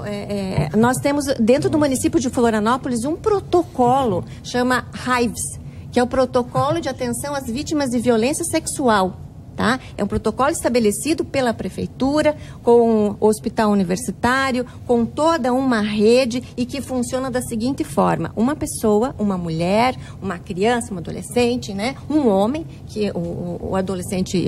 nós temos dentro do município de Florianópolis um protocolo, chama RAIVS, que é o Protocolo de Atenção às Vítimas de Violência Sexual. Tá? É um protocolo estabelecido pela prefeitura, com o hospital universitário, com toda uma rede e que funciona da seguinte forma: uma pessoa, uma mulher, uma criança, um adolescente, né? Um homem, que o adolescente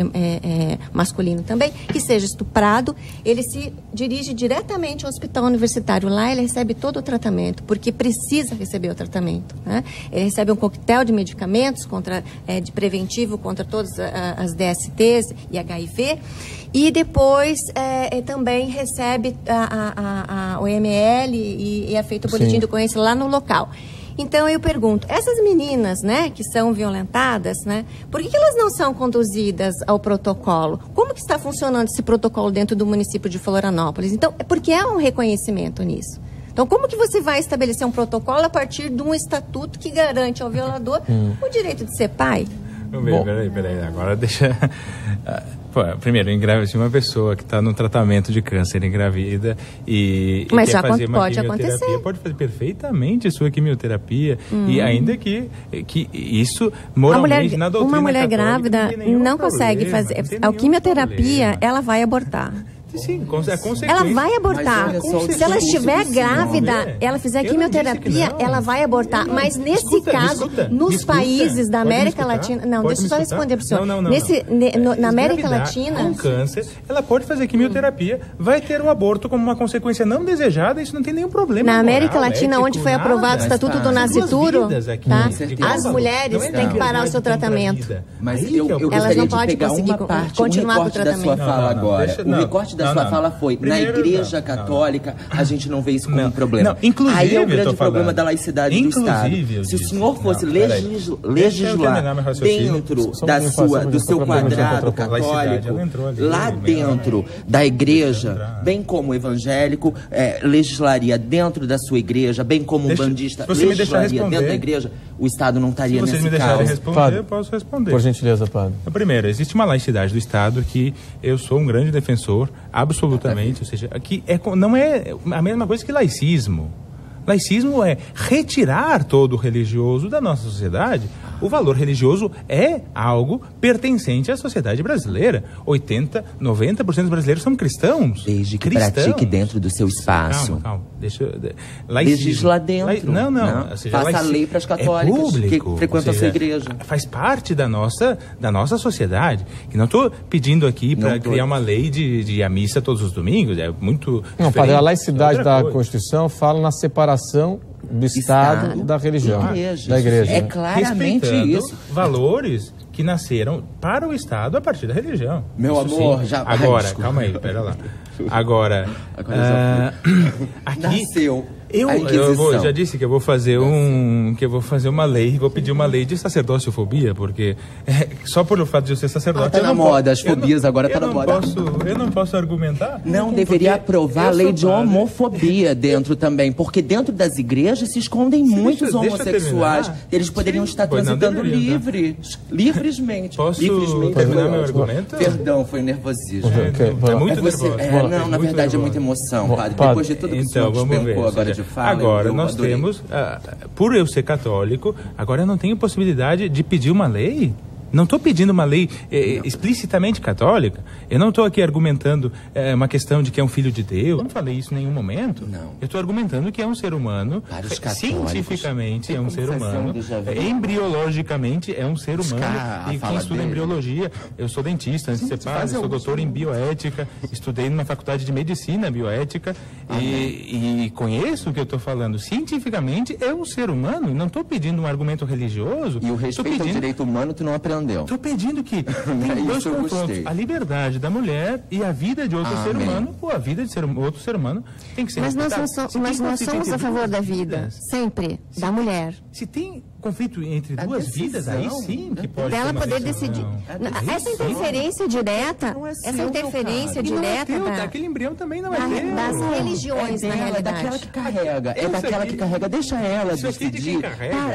masculino também, que seja estuprado, ele se dirige diretamente ao hospital universitário. Lá ele recebe todo o tratamento, porque precisa receber o tratamento, né? Ele recebe um coquetel de medicamentos de preventivo contra todas as DST e HIV, e depois também recebe o ML e é feito o boletim de ocorrência lá no local. Então eu pergunto, essas meninas, né, que são violentadas, né, por que elas não são conduzidas ao protocolo? Como que está funcionando esse protocolo dentro do município de Florianópolis? Então, porque há um reconhecimento nisso. Então, como que você vai estabelecer um protocolo a partir de um estatuto que garante ao violador o direito de ser pai? Peraí, agora deixa... Primeiro, engravida uma pessoa que está no tratamento de câncer, engravida mas quer fazer uma pode acontecer. Pode fazer perfeitamente sua quimioterapia e ainda que isso moralmente na doutrina uma mulher católica, grávida não consegue fazer a quimioterapia, ela vai abortar. Sim, é consequência. Ela vai abortar. Se ela estiver grávida, ela fizer quimioterapia, ela vai abortar. Mas nesse caso, nos países da América Latina... Não, deixa eu só responder para o senhor. Na América Latina... Com câncer, ela pode fazer quimioterapia, vai ter o aborto como uma consequência não desejada, isso não tem nenhum problema. Na América Latina, onde foi aprovado o Estatuto do Nascituro, as mulheres têm que parar o seu tratamento. Mas eu gostaria de pegar uma parte, um recorte da sua fala agora. O recorte da sua fala foi, na Igreja Católica, a gente não vê isso como um problema. Inclusive, aí é o grande problema da laicidade do Estado. Se o senhor fosse legislar dentro do seu quadrado católico, lá dentro da Igreja, bem como o evangélico legislaria dentro da sua igreja, bem como o bandista legislaria dentro da igreja, o Estado não estaria nesse caso. Se vocês me deixarem responder, eu posso responder. Por gentileza, padre. Primeiro, existe uma laicidade do Estado que eu sou um grande defensor, absolutamente, ou seja, que não é a mesma coisa que laicismo. Laicismo é retirar todo o religioso da nossa sociedade. O valor religioso é algo pertencente à sociedade brasileira. 80%, 90% dos brasileiros são cristãos. Desde que pratique dentro do seu espaço. Calma. Legisla dentro. Não. Ou seja, faça a lei para as católicas público, que frequentam a sua igreja. Faz parte da nossa sociedade. E não estou pedindo aqui para criar uma lei de ir à missa todos os domingos. É muito Não, padre, a laicidade da Constituição fala na separação do Estado da religião, da igreja. É claramente isso. Valores que nasceram para o Estado a partir da religião. Meu amor, já... Agora, calma aí, pera lá. Agora aqui... Nasceu. Eu já disse que eu vou fazer uma lei, vou pedir uma lei de sacerdociofobia, porque só por o fato de eu ser sacerdote... Tá na moda, as fobias agora tá na moda. Eu não posso argumentar. Não, deveria aprovar a lei de homofobia dentro também, porque dentro das igrejas se escondem muitos homossexuais. Eles poderiam estar transitando livremente. Posso terminar meu argumento? Perdão, foi nervosismo. É muito nervoso. Não, na verdade é muita emoção, padre. Depois de tudo que o senhor despencou agora de fala, agora nós temos, por eu ser católico, agora eu não tenho possibilidade de pedir uma lei. Não estou pedindo uma lei explicitamente católica. Eu não estou aqui argumentando uma questão de que é um filho de Deus. Eu não falei isso em nenhum momento. Não. Eu estou argumentando que é um ser humano. Cientificamente é um ser humano. Embriologicamente é um ser humano. E quem estuda embriologia, eu sou dentista, antes de ser padre, sou doutor em bioética, estudei numa faculdade de medicina bioética e conheço o que eu estou falando. Cientificamente é um ser humano. Não estou pedindo um argumento religioso. E o respeito ao direito humano tu não aprendeu. Estou pedindo que tem dois confrontos, a liberdade da mulher e a vida de outro ser humano, ou a vida de outro ser humano tem que ser respeitada. Mas nós somos a favor da vida, sempre, da mulher. Se tem conflito entre duas vidas, aí sim que pode dela poder decidir. Essa interferência direta, aquele embrião também não é das religiões, na realidade. É daquela que carrega, que carrega, deixa ela decidir.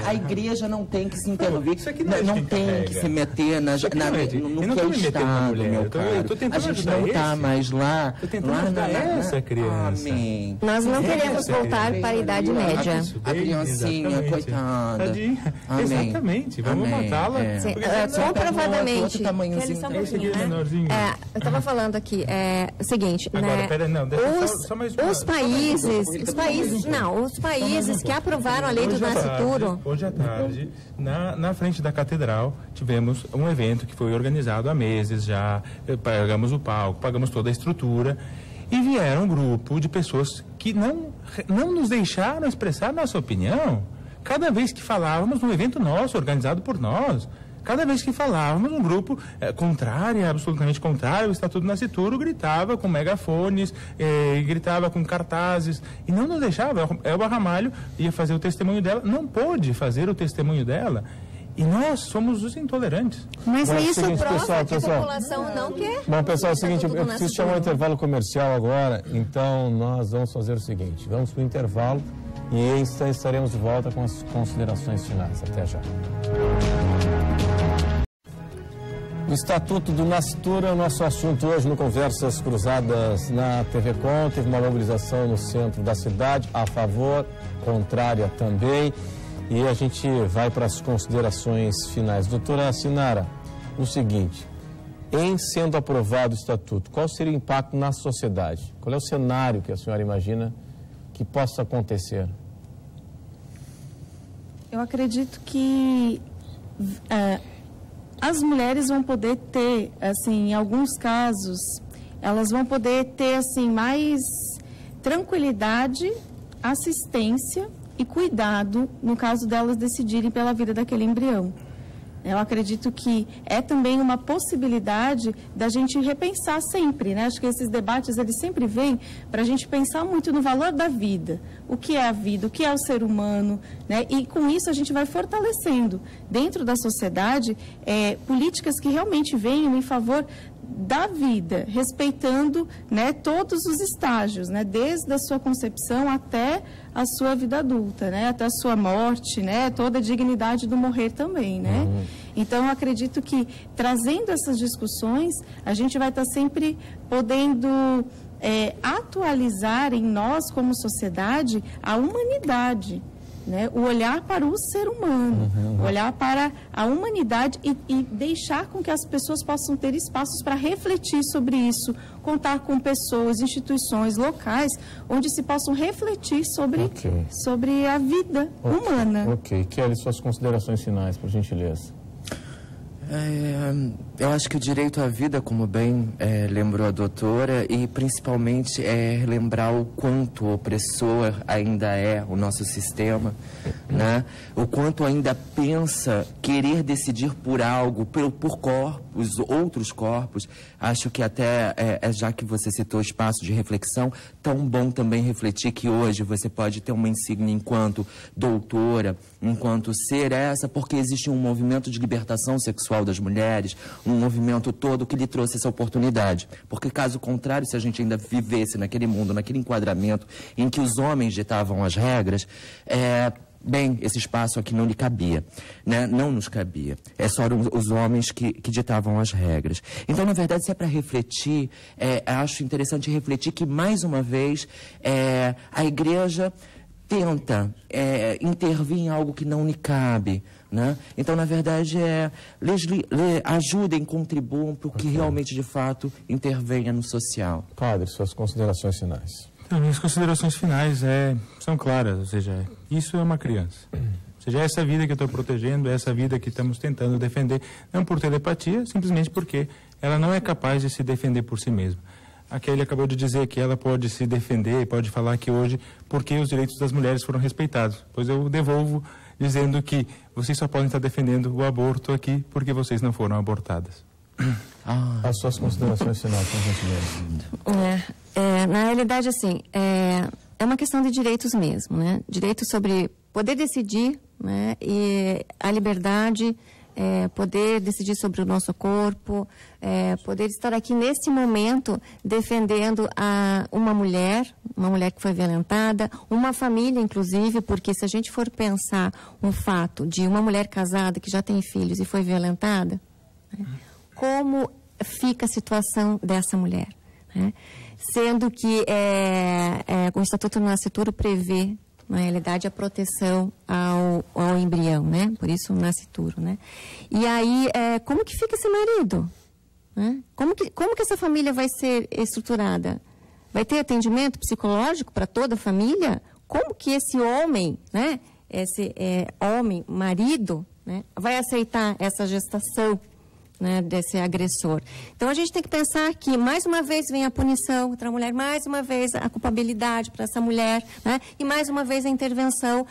A igreja não tem que se intervir, não tem que se meter no que é o Estado, meu caro. A gente não está mais lá. Essa criança. Amém. Nós não queremos voltar para a Idade Média. A criancinha, coitada. Exatamente, vamos matá-la. Comprovadamente. Eu estava falando aqui, o seguinte, os países que aprovaram a lei do nascituro. Hoje à tarde, na frente da catedral, tivemos um evento que foi organizado há meses já, pagamos o palco, pagamos toda a estrutura, e vieram um grupo de pessoas que não nos deixaram expressar nossa opinião. Cada vez que falávamos num evento nosso, organizado por nós, cada vez que falávamos, um grupo contrário, absolutamente contrário ao Estatuto do Nascituro, gritava com megafones, gritava com cartazes, e não nos deixava. Elba Ramalho ia fazer o testemunho dela, não pôde fazer o testemunho dela, e nós somos os intolerantes. Mas Bom, isso seguinte, prova que a pessoal, população não quer. Bom, pessoal, é o seguinte, Estatuto eu do preciso chamar um Nascituro. intervalo comercial agora, então nós vamos fazer o seguinte, vamos para o intervalo e estaremos de volta com as considerações finais. Até já. O Estatuto do Nascituro é o nosso assunto hoje no Conversas Cruzadas na TV Com. Teve uma mobilização no centro da cidade, a favor, contrária também. E a gente vai para as considerações finais. Doutora Sinara, o seguinte, em sendo aprovado o Estatuto, qual seria o impacto na sociedade? Qual é o cenário que a senhora imagina que possa acontecer? Eu acredito que as mulheres vão poder ter, assim, em alguns casos, elas vão poder ter, assim, mais tranquilidade, assistência e cuidado no caso delas decidirem pela vida daquele embrião. Eu acredito que é também uma possibilidade da gente repensar sempre, né? Acho que esses debates, eles sempre vêm para a gente pensar muito no valor da vida. O que é a vida, o que é o ser humano, né? E com isso a gente vai fortalecendo dentro da sociedade políticas que realmente venham em favor da vida, respeitando, né, todos os estágios, né, desde a sua concepção até a sua vida adulta, né, até a sua morte, né, toda a dignidade do morrer também, né. Então, eu acredito que trazendo essas discussões, a gente vai estar sempre podendo atualizar em nós, como sociedade, a humanidade, né? O olhar para o ser humano, olhar para a humanidade e deixar com que as pessoas possam ter espaços para refletir sobre isso, contar com pessoas, instituições locais, onde se possam refletir sobre a vida humana. Ok. Kelly, suas considerações finais, por gentileza. Eu acho que o direito à vida, como bem lembrou a doutora, e principalmente lembrar o quanto opressor ainda é o nosso sistema, né? O quanto ainda pensa querer decidir por algo, por corpos, outros corpos. Acho que até, já que você citou espaço de reflexão, tão bom também refletir que hoje você pode ter uma insígnia enquanto doutora, enquanto ser essa, porque existe um movimento de libertação sexual das mulheres, um movimento todo que lhe trouxe essa oportunidade. Porque caso contrário, se a gente ainda vivesse naquele mundo, naquele enquadramento em que os homens ditavam as regras, bem, esse espaço aqui não lhe cabia, né? Não nos cabia. Só eram os homens que ditavam as regras. Então, na verdade, se é para refletir, acho interessante refletir que, mais uma vez, a igreja tenta intervir em algo que não lhe cabe, né? Então, na verdade, ajudem, contribuam para o que realmente, de fato, intervenha no social. Padre, suas considerações finais. Então, minhas considerações finais são claras, ou seja, isso é uma criança. Ou seja, é essa vida que eu estou protegendo, é essa vida que estamos tentando defender, não por telepatia, simplesmente porque ela não é capaz de se defender por si mesma. A Kelly acabou de dizer que ela pode se defender, pode falar que hoje, porque os direitos das mulheres foram respeitados. Pois eu devolvo dizendo que vocês só podem estar defendendo o aborto aqui porque vocês não foram abortadas. As suas considerações finais, por gentileza. Na realidade, assim, é uma questão de direitos mesmo, né? Direito sobre poder decidir, né? E a liberdade, poder decidir sobre o nosso corpo, poder estar aqui nesse momento defendendo uma mulher que foi violentada, uma família, inclusive, porque se a gente for pensar um fato de uma mulher casada que já tem filhos e foi violentada, né? Como fica a situação dessa mulher, né? Sendo que o Estatuto do Nascituro prevê, na realidade, a proteção ao embrião, né? Por isso o nascituro, né? E aí, como que fica esse marido? Né? Como que essa família vai ser estruturada? Vai ter atendimento psicológico para toda a família? Como que esse homem, né? Esse homem, marido, né? Vai aceitar essa gestação né, desse agressor. Então a gente tem que pensar que mais uma vez vem a punição contra a mulher, mais uma vez a culpabilidade para essa mulher, né, e mais uma vez a intervenção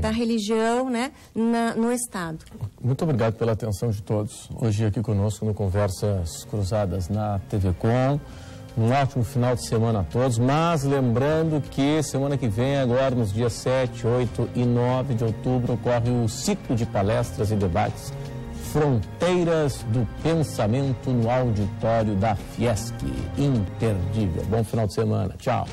da religião, né, no Estado. Muito obrigado pela atenção de todos. Hoje aqui conosco no Conversas Cruzadas na TV Com. Um ótimo final de semana a todos, mas lembrando que semana que vem, agora nos dias 7, 8 e 9 de outubro, ocorre o ciclo de palestras e debates Fronteiras do Pensamento no auditório da Fiesc. Imperdível. Bom final de semana. Tchau.